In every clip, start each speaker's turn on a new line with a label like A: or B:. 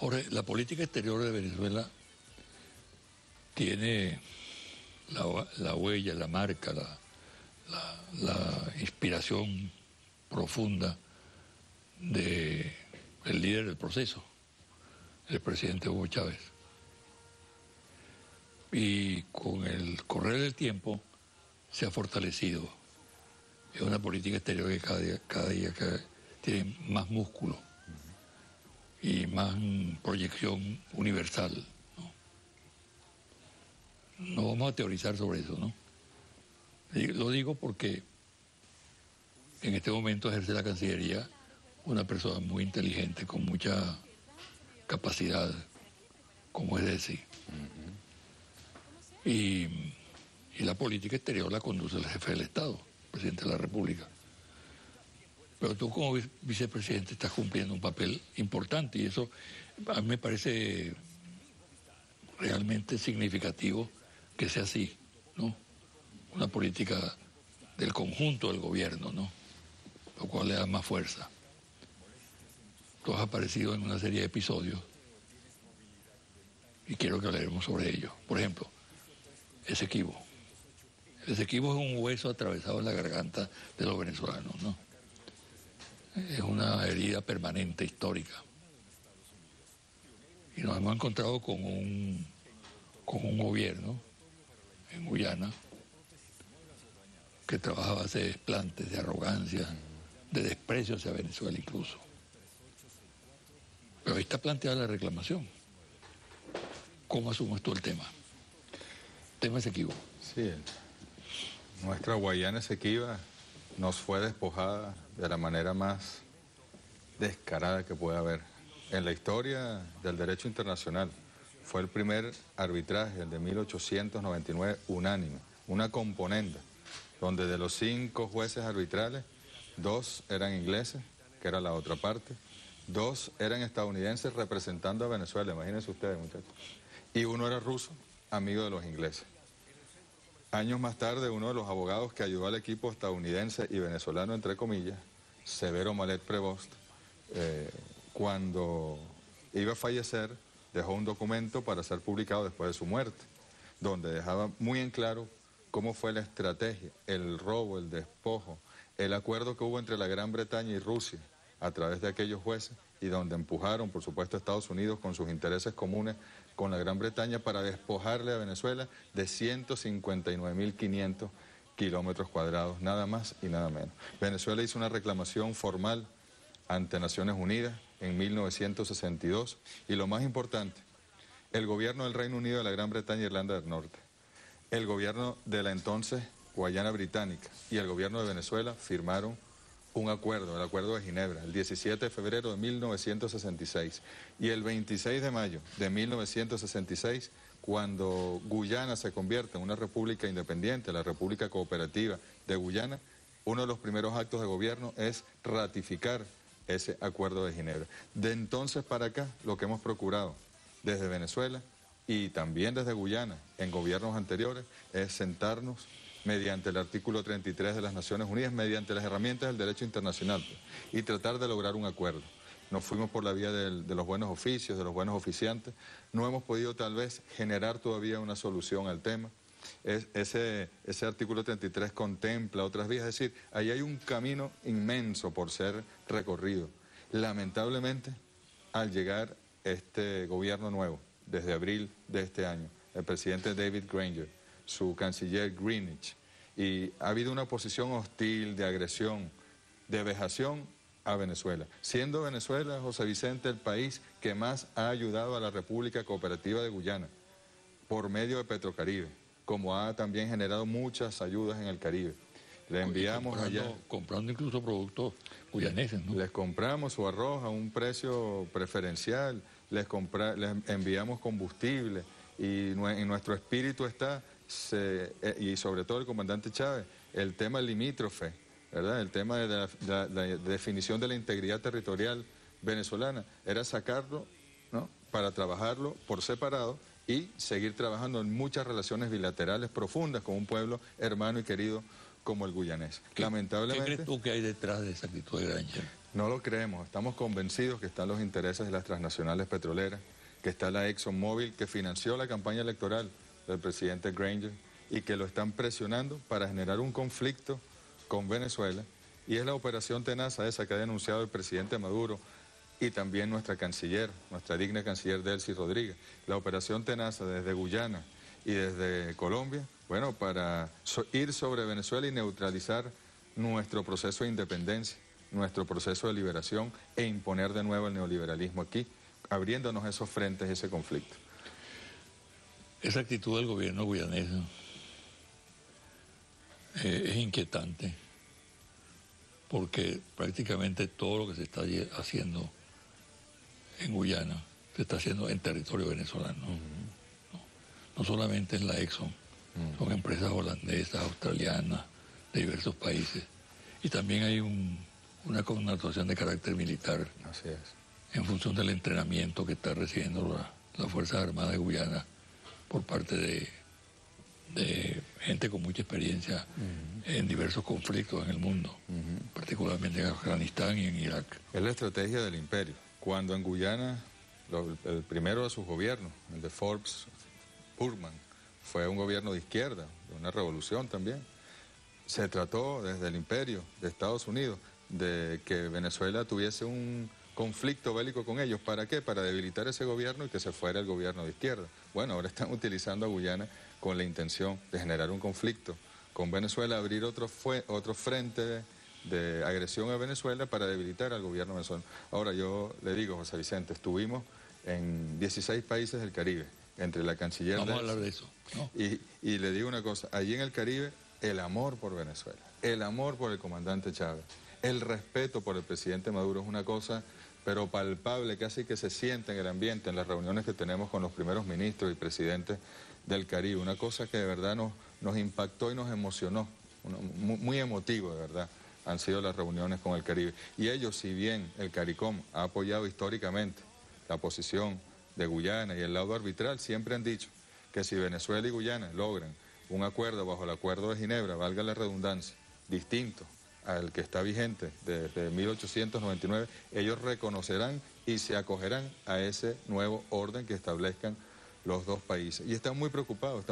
A: Jorge, la política exterior de Venezuela tiene la huella, la marca, la inspiración profunda del líder del proceso, el presidente Hugo Chávez. Y con el correr del tiempo se ha fortalecido. Es una política exterior que cada día tiene más músculo y más proyección universal, ¿no? No vamos a teorizar sobre eso, ¿no? Lo digo porque en este momento ejerce la Cancillería una persona muy inteligente, con mucha capacidad, como es decir. Y la política exterior la conduce el jefe del Estado, presidente de la República. Pero tú como vicepresidente estás cumpliendo un papel importante y eso a mí me parece realmente significativo que sea así, ¿no? Una política del conjunto del gobierno, ¿no? Lo cual le da más fuerza. Tú has aparecido en una serie de episodios y quiero que hablaremos sobre ello. Por ejemplo, Esequibo. El Esequibo es un hueso atravesado en la garganta de los venezolanos, ¿no? Es una herida permanente, histórica. Y nos hemos encontrado con un gobierno en Guyana que trabaja a base de desplantes, de arrogancia, de desprecio hacia Venezuela incluso. Pero ahí está planteada la reclamación. ¿Cómo asumes tú el tema? Tema Esequibo.
B: Sí, nuestra Guayana Esequiba nos fue despojada de la manera más descarada que puede haber. En la historia del derecho internacional fue el primer arbitraje, el de 1899, unánime, una componenda, donde de los 5 jueces arbitrales, 2 eran ingleses, que era la otra parte, 2 eran estadounidenses representando a Venezuela, imagínense ustedes, muchachos, y 1 era ruso, amigo de los ingleses. Años más tarde, uno de los abogados que ayudó al equipo estadounidense y venezolano, entre comillas, Severo Malet Prevost, cuando iba a fallecer, dejó un documento para ser publicado después de su muerte, donde dejaba muy en claro cómo fue la estrategia, el robo, el despojo, el acuerdo que hubo entre la Gran Bretaña y Rusia a través de aquellos jueces y donde empujaron, por supuesto, a Estados Unidos con sus intereses comunes con la Gran Bretaña para despojarle a Venezuela de 159.500 kilómetros cuadrados, nada más y nada menos. Venezuela hizo una reclamación formal ante Naciones Unidas en 1962 y lo más importante, el gobierno del Reino Unido, de la Gran Bretaña e Irlanda del Norte, el gobierno de la entonces Guayana Británica y el gobierno de Venezuela firmaron un acuerdo, el Acuerdo de Ginebra, el 17 de febrero de 1966. Y el 26 de mayo de 1966, cuando Guyana se convierte en una república independiente, la República Cooperativa de Guyana, uno de los primeros actos de gobierno es ratificar ese Acuerdo de Ginebra. De entonces para acá, lo que hemos procurado desde Venezuela y también desde Guyana, en gobiernos anteriores, es sentarnos mediante el artículo 33 de las Naciones Unidas, mediante las herramientas del derecho internacional, y tratar de lograr un acuerdo. Nos fuimos por la vía de los buenos oficios, de los buenos oficiantes, no hemos podido tal vez generar todavía una solución al tema. Ese artículo 33 contempla otras vías, es decir, ahí hay un camino inmenso por ser recorrido. Lamentablemente, al llegar este gobierno nuevo, desde abril de este año, el presidente David Granger, su canciller Greenwich, y ha habido una posición hostil, de agresión, de vejación a Venezuela, siendo Venezuela, José Vicente, el país que más ha ayudado a la República Cooperativa de Guyana por medio de Petrocaribe, como ha también generado muchas ayudas en el Caribe. Le enviamos
A: comprando incluso productos guyaneses, ¿no?
B: Les compramos su arroz a un precio preferencial, les enviamos combustible y en nuestro espíritu está, y sobre todo el comandante Chávez, el tema limítrofe, ¿verdad? El tema de la definición de la integridad territorial venezolana, era sacarlo, ¿no?, para trabajarlo por separado y seguir trabajando en muchas relaciones bilaterales profundas con un pueblo hermano y querido como el guyanés.
A: ¿Qué
B: Lamentablemente,
A: crees tú que hay detrás de esa actitud de Granger?
B: no lo creemos, estamos convencidos que están los intereses de las transnacionales petroleras, que está la ExxonMobil que financió la campaña electoral del presidente Granger y que lo están presionando para generar un conflicto con Venezuela, y es la operación Tenaza esa que ha denunciado el presidente Maduro y también nuestra canciller, nuestra digna canciller Delcy Rodríguez, la operación Tenaza desde Guyana y desde Colombia, bueno, para ir sobre Venezuela y neutralizar nuestro proceso de independencia, nuestro proceso de liberación e imponer de nuevo el neoliberalismo aquí, abriéndonos esos frentes, ese conflicto.
A: Esa actitud del gobierno guyanés es inquietante, porque prácticamente todo lo que se está haciendo en Guyana se está haciendo en territorio venezolano. No solamente en la Exxon, son empresas holandesas, australianas, de diversos países. Y también hay una connotación de carácter militar.
B: Así es.
A: En función del entrenamiento que está recibiendo las Fuerzas Armadas de Guyana por parte de gente con mucha experiencia en diversos conflictos en el mundo, particularmente en Afganistán y en Irak.
B: Es la estrategia del imperio. Cuando en Guyana, el primero de sus gobiernos, el de Forbes Purman, fue un gobierno de izquierda, de una revolución también, se trató desde el imperio de Estados Unidos de que Venezuela tuviese un conflicto bélico con ellos. ¿Para qué? Para debilitar ese gobierno y que se fuera el gobierno de izquierda. Bueno, ahora están utilizando a Guyana con la intención de generar un conflicto con Venezuela, abrir otro frente de agresión a Venezuela para debilitar al gobierno venezolano. Ahora yo le digo, José Vicente, estuvimos en 16 países del Caribe, entre la canciller...
A: Vamos a hablar de eso, ¿no?
B: Y le digo una cosa, allí en el Caribe, el amor por Venezuela, el amor por el comandante Chávez, el respeto por el presidente Maduro es una cosa, pero palpable, casi que se siente en el ambiente, en las reuniones que tenemos con los primeros ministros y presidentes del Caribe, una cosa que de verdad nos impactó y nos emocionó, muy emotivo de verdad han sido las reuniones con el Caribe. Y ellos, si bien el CARICOM ha apoyado históricamente la posición de Guyana y el lado arbitral, siempre han dicho que si Venezuela y Guyana logran un acuerdo bajo el Acuerdo de Ginebra, valga la redundancia, distinto al que está vigente desde 1899, ellos reconocerán y se acogerán a ese nuevo orden que establezcan los dos países. Y están muy preocupados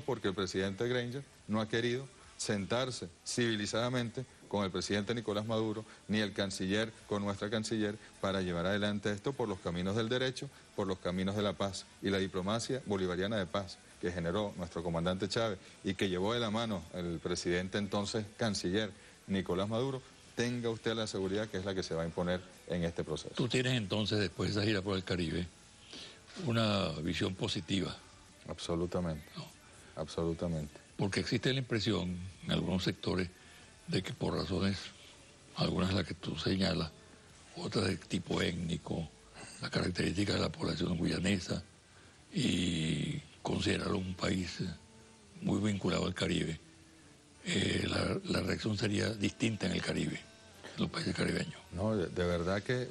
B: porque el presidente Granger no ha querido sentarse civilizadamente con el presidente Nicolás Maduro, ni el canciller con nuestra canciller, para llevar adelante esto por los caminos del derecho, por los caminos de la paz y la diplomacia bolivariana de paz que generó nuestro comandante Chávez y que llevó de la mano el presidente entonces canciller Nicolás Maduro. Tenga usted la seguridad que es la que se va a imponer en este proceso.
A: Tú tienes entonces, después de esa gira por el Caribe, una visión positiva.
B: Absolutamente,
A: ¿no?
B: Absolutamente.
A: Porque existe la impresión en algunos sectores de que por razones, algunas de las que tú señalas, otras de tipo étnico, las características de la población guyanesa y considerarlo un país muy vinculado al Caribe, la reacción sería distinta en el Caribe, en los países caribeños.
B: No, de verdad que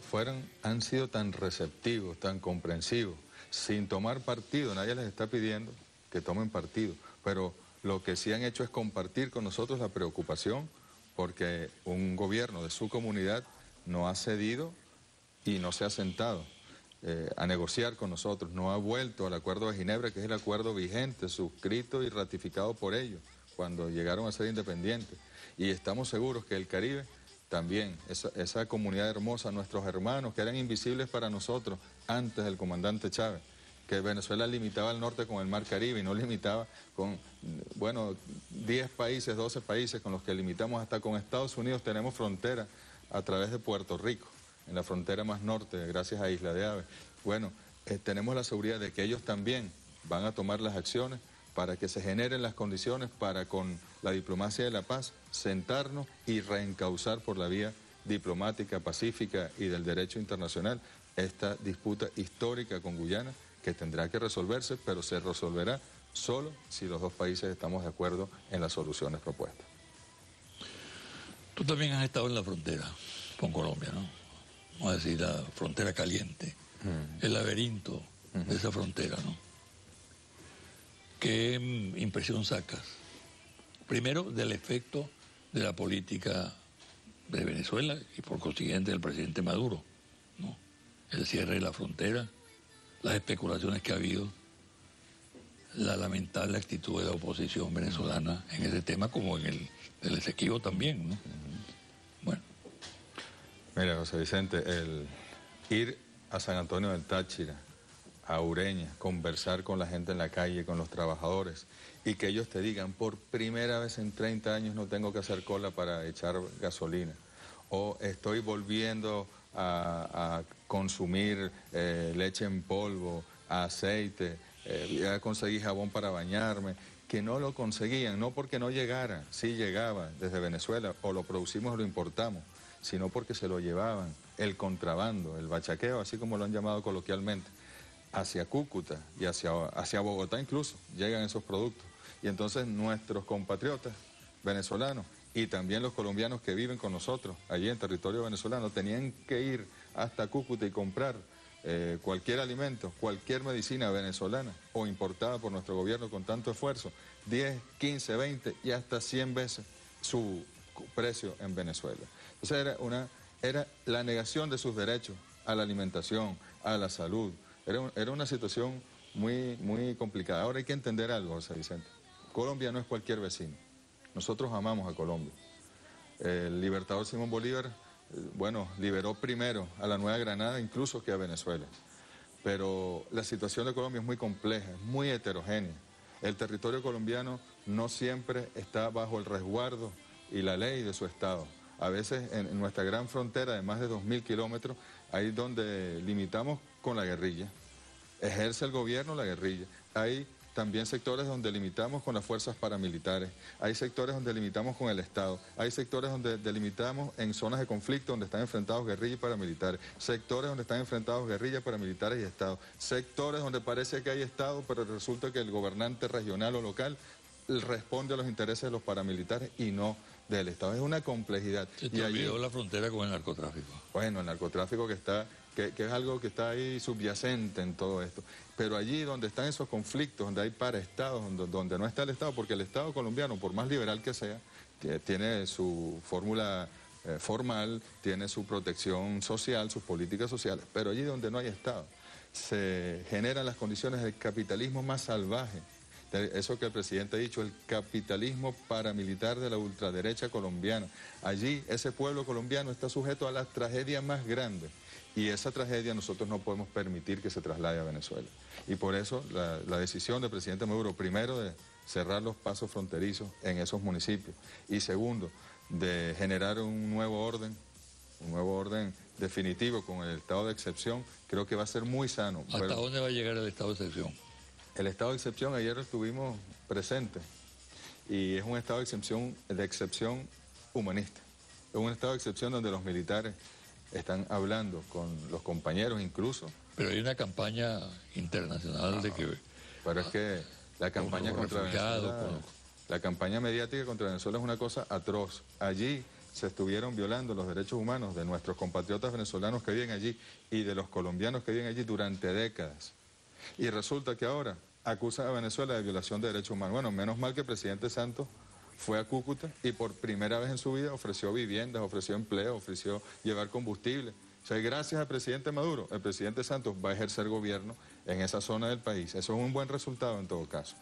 B: han sido tan receptivos, tan comprensivos, sin tomar partido. Nadie les está pidiendo que tomen partido, pero lo que sí han hecho es compartir con nosotros la preocupación porque un gobierno de su comunidad no ha cedido y no se ha sentado a negociar con nosotros, no ha vuelto al Acuerdo de Ginebra, que es el acuerdo vigente, suscrito y ratificado por ellos cuando llegaron a ser independientes. Y estamos seguros que el Caribe también, esa comunidad hermosa, nuestros hermanos que eran invisibles para nosotros antes del comandante Chávez, que Venezuela limitaba al norte con el Mar Caribe y no limitaba con, 10 países, 12 países con los que limitamos, hasta con Estados Unidos tenemos frontera a través de Puerto Rico, en la frontera más norte, gracias a Isla de Aves. Bueno, tenemos la seguridad de que ellos también van a tomar las acciones para que se generen las condiciones para, con la diplomacia de la paz, sentarnos y reencauzar por la vía diplomática, pacífica y del derecho internacional esta disputa histórica con Guyana, que tendrá que resolverse, pero se resolverá solo si los dos países estamos de acuerdo en las soluciones propuestas.
A: Tú también has estado en la frontera con Colombia, ¿no? Vamos a decir, la frontera caliente, el laberinto de esa frontera, ¿no? ¿Qué impresión sacas Primero, del efecto de la política de Venezuela y por consiguiente del presidente Maduro, ¿no? El cierre de la frontera, las especulaciones que ha habido, la lamentable actitud de la oposición venezolana en ese tema, como en el del Esequibo también, ¿no? Bueno.
B: Mira, José Vicente, el ir a San Antonio del Táchira, a Ureña, conversar con la gente en la calle, con los trabajadores, y que ellos te digan, por primera vez en 30 años no tengo que hacer cola para echar gasolina, o estoy volviendo a consumir leche en polvo, aceite, ya conseguí jabón para bañarme, que no lo conseguían, no porque no llegara, sí llegaba desde Venezuela, o lo producimos o lo importamos, sino porque se lo llevaban, el bachaqueo, así como lo han llamado coloquialmente, hacia Cúcuta y hacia Bogotá incluso, llegan esos productos. Y entonces nuestros compatriotas venezolanos y también los colombianos que viven con nosotros allí en territorio venezolano tenían que ir hasta Cúcuta y comprar cualquier alimento, cualquier medicina venezolana o importada por nuestro gobierno con tanto esfuerzo, 10, 15, 20 y hasta 100 veces su precio en Venezuela. Entonces era la negación de sus derechos a la alimentación, a la salud. Era una situación muy, muy complicada. Ahora hay que entender algo, José Vicente. Colombia no es cualquier vecino. Nosotros amamos a Colombia. El libertador Simón Bolívar, liberó primero a la Nueva Granada incluso que a Venezuela. Pero la situación de Colombia es muy compleja, es muy heterogénea. El territorio colombiano no siempre está bajo el resguardo y la ley de su Estado. A veces en nuestra gran frontera de más de 2.000 kilómetros, ahí donde limitamos con la guerrilla, ejerce el gobierno la guerrilla. Hay también sectores donde limitamos con las fuerzas paramilitares, hay sectores donde limitamos con el Estado, hay sectores donde delimitamos en zonas de conflicto donde están enfrentados guerrillas y paramilitares, sectores donde están enfrentados guerrillas, paramilitares y Estado, sectores donde parece que hay Estado, pero resulta que el gobernante regional o local responde a los intereses de los paramilitares y no del Estado. Es una complejidad.
A: Se te olvidó la frontera con el narcotráfico.
B: Bueno, el narcotráfico que es algo que está ahí subyacente en todo esto. Pero allí donde están esos conflictos, donde hay paraestados, donde no está el Estado, porque el Estado colombiano, por más liberal que sea, tiene su fórmula formal, tiene su protección social, sus políticas sociales, pero allí donde no hay Estado, se generan las condiciones del capitalismo más salvaje. Eso que el presidente ha dicho, el capitalismo paramilitar de la ultraderecha colombiana. Allí ese pueblo colombiano está sujeto a la tragedia más grande y esa tragedia nosotros no podemos permitir que se traslade a Venezuela. Y por eso la decisión del presidente Maduro, primero de cerrar los pasos fronterizos en esos municipios y segundo, de generar un nuevo orden definitivo con el estado de excepción, creo que va a ser muy sano.
A: ¿Hasta dónde va a llegar el estado de excepción?
B: El estado de excepción, ayer estuvimos presentes, y es un estado de excepción humanista. Es un estado de excepción donde los militares están hablando con los compañeros incluso.
A: Pero hay una campaña internacional de que...
B: Pero es que la campaña contra Venezuela, la campaña mediática contra Venezuela es una cosa atroz. Allí se estuvieron violando los derechos humanos de nuestros compatriotas venezolanos que viven allí y de los colombianos que viven allí durante décadas. Y resulta que ahora acusan a Venezuela de violación de derechos humanos. Bueno, menos mal que el presidente Santos fue a Cúcuta y por primera vez en su vida ofreció viviendas, ofreció empleo, ofreció llevar combustible. O sea, gracias al presidente Maduro, el presidente Santos va a ejercer gobierno en esa zona del país. Eso es un buen resultado en todo caso.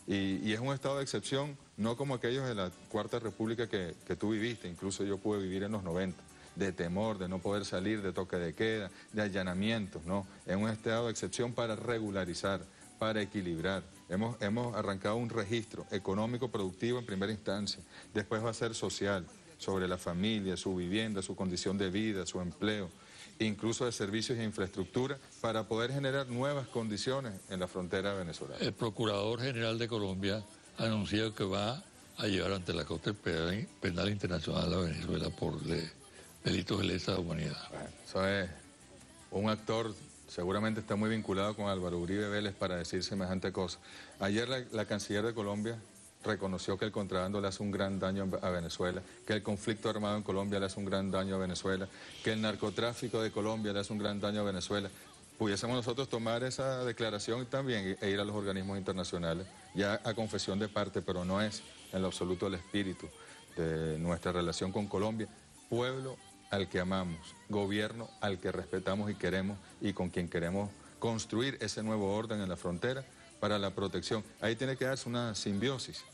B: Y es un estado de excepción, no como aquellos de la Cuarta República que tú viviste, incluso yo pude vivir en los 90. De temor, de no poder salir, de toque de queda, de allanamientos, no. Es un estado de excepción para regularizar, para equilibrar. Hemos arrancado un registro económico productivo en primera instancia, después va a ser social, sobre la familia, su vivienda, su condición de vida, su empleo, incluso de servicios e infraestructura, para poder generar nuevas condiciones en la frontera venezolana.
A: El Procurador General de Colombia ha anunciado que va a llevar ante la Corte Penal Internacional a Venezuela por delitos de lesa humanidad.
B: Bueno, eso es un actor, seguramente está muy vinculado con Álvaro Uribe Vélez para decir semejante cosa. Ayer la canciller de Colombia reconoció que el contrabando le hace un gran daño a Venezuela, que el conflicto armado en Colombia le hace un gran daño a Venezuela, que el narcotráfico de Colombia le hace un gran daño a Venezuela. Pudiésemos nosotros tomar esa declaración también e ir a los organismos internacionales, ya a confesión de parte, pero no es en lo absoluto el espíritu de nuestra relación con Colombia. Pueblo al que amamos, gobierno al que respetamos y queremos y con quien queremos construir ese nuevo orden en la frontera para la protección. Ahí tiene que darse una simbiosis,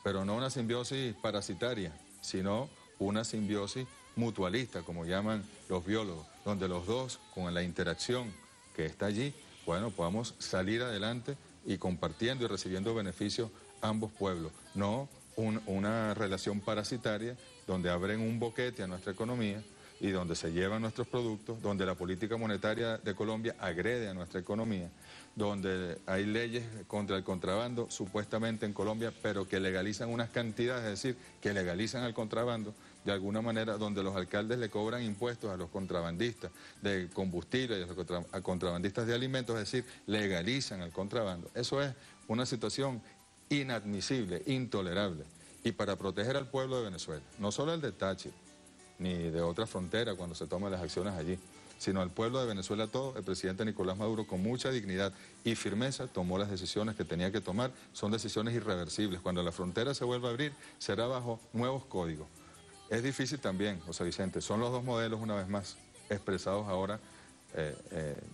B: pero no una simbiosis parasitaria, sino una simbiosis mutualista, como llaman los biólogos, donde los dos, con la interacción que está allí, bueno, podamos salir adelante y compartiendo y recibiendo beneficios ambos pueblos, no una relación parasitaria donde abren un boquete a nuestra economía y donde se llevan nuestros productos, donde la política monetaria de Colombia agrede a nuestra economía, donde hay leyes contra el contrabando supuestamente en Colombia, pero que legalizan unas cantidades, es decir, que legalizan el contrabando de alguna manera, donde los alcaldes le cobran impuestos a los contrabandistas de combustible y a los contrabandistas de alimentos, es decir, legalizan el contrabando. Eso es una situación inadmisible, intolerable. Y para proteger al pueblo de Venezuela, no solo el de Táchira, ni de otra frontera cuando se toman las acciones allí, sino al pueblo de Venezuela todo, el presidente Nicolás Maduro con mucha dignidad y firmeza tomó las decisiones que tenía que tomar, son decisiones irreversibles. Cuando la frontera se vuelva a abrir, será bajo nuevos códigos. Es difícil también, José Vicente, son los dos modelos una vez más expresados ahora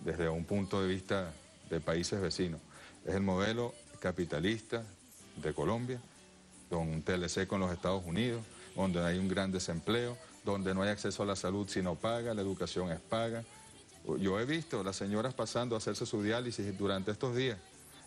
B: desde un punto de vista de países vecinos. Es el modelo capitalista de Colombia, con un TLC con los Estados Unidos, donde hay un gran desempleo, donde no hay acceso a la salud si no paga, la educación es paga. Yo he visto las señoras pasando a hacerse su diálisis durante estos días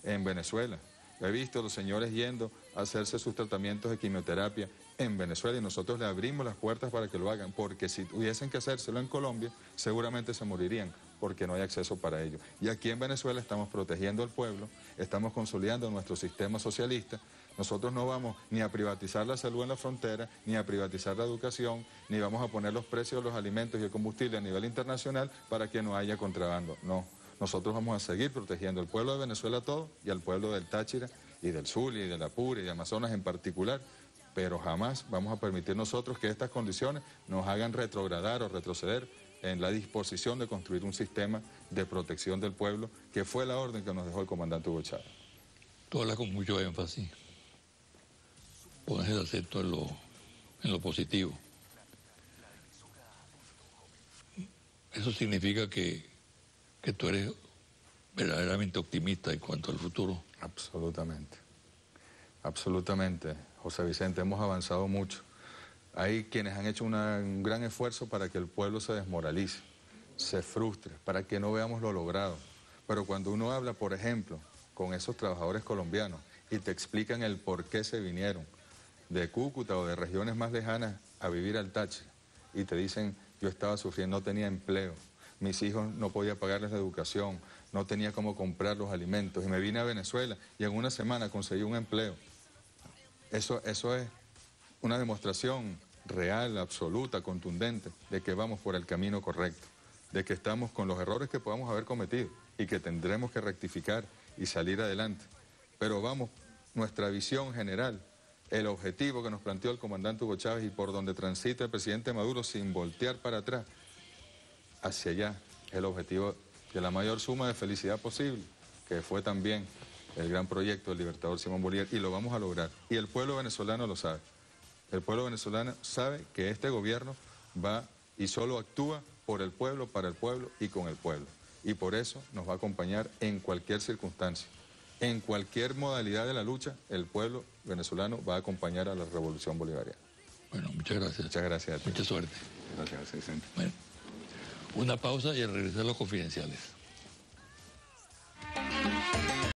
B: en Venezuela. He visto los señores yendo a hacerse sus tratamientos de quimioterapia en Venezuela y nosotros le abrimos las puertas para que lo hagan, porque si tuviesen que hacérselo en Colombia, seguramente se morirían, porque no hay acceso para ello. Y aquí en Venezuela estamos protegiendo al pueblo, estamos consolidando nuestro sistema socialista. Nosotros no vamos ni a privatizar la salud en la frontera, ni a privatizar la educación, ni vamos a poner los precios de los alimentos y el combustible a nivel internacional para que no haya contrabando. No, nosotros vamos a seguir protegiendo al pueblo de Venezuela todo y al pueblo del Táchira y del Zulia y del Apure y de Amazonas en particular, pero jamás vamos a permitir nosotros que estas condiciones nos hagan retrogradar o retroceder en la disposición de construir un sistema de protección del pueblo, que fue la orden que nos dejó el comandante Hugo Chávez.
A: Tú hablas con mucho énfasis, pones el acento en lo positivo. Eso significa que tú eres verdaderamente optimista en cuanto al futuro.
B: Absolutamente, absolutamente, José Vicente, hemos avanzado mucho. Hay quienes han hecho un gran esfuerzo para que el pueblo se desmoralice, se frustre, para que no veamos lo logrado. Pero cuando uno habla, por ejemplo, con esos trabajadores colombianos y te explican el por qué se vinieron de Cúcuta o de regiones más lejanas a vivir al Táchira y te dicen, yo estaba sufriendo, no tenía empleo, mis hijos no podía pagarles la educación, no tenía cómo comprar los alimentos y me vine a Venezuela y en una semana conseguí un empleo. Eso es una demostración real, absoluta, contundente de que vamos por el camino correcto, de que estamos con los errores que podamos haber cometido y que tendremos que rectificar y salir adelante. Pero vamos, nuestra visión general, el objetivo que nos planteó el comandante Hugo Chávez y por donde transita el presidente Maduro sin voltear para atrás, hacia allá, el objetivo de la mayor suma de felicidad posible, que fue también el gran proyecto del libertador Simón Bolívar, y lo vamos a lograr. Y el pueblo venezolano lo sabe. El pueblo venezolano sabe que este gobierno va y solo actúa por el pueblo, para el pueblo y con el pueblo. Y por eso nos va a acompañar en cualquier circunstancia. En cualquier modalidad de la lucha, el pueblo venezolano va a acompañar a la revolución bolivariana.
A: Bueno, muchas gracias.
B: Muchas gracias a ti.
A: Mucha suerte.
B: Gracias, Vicente.
A: Bueno, una pausa y al regresar los confidenciales.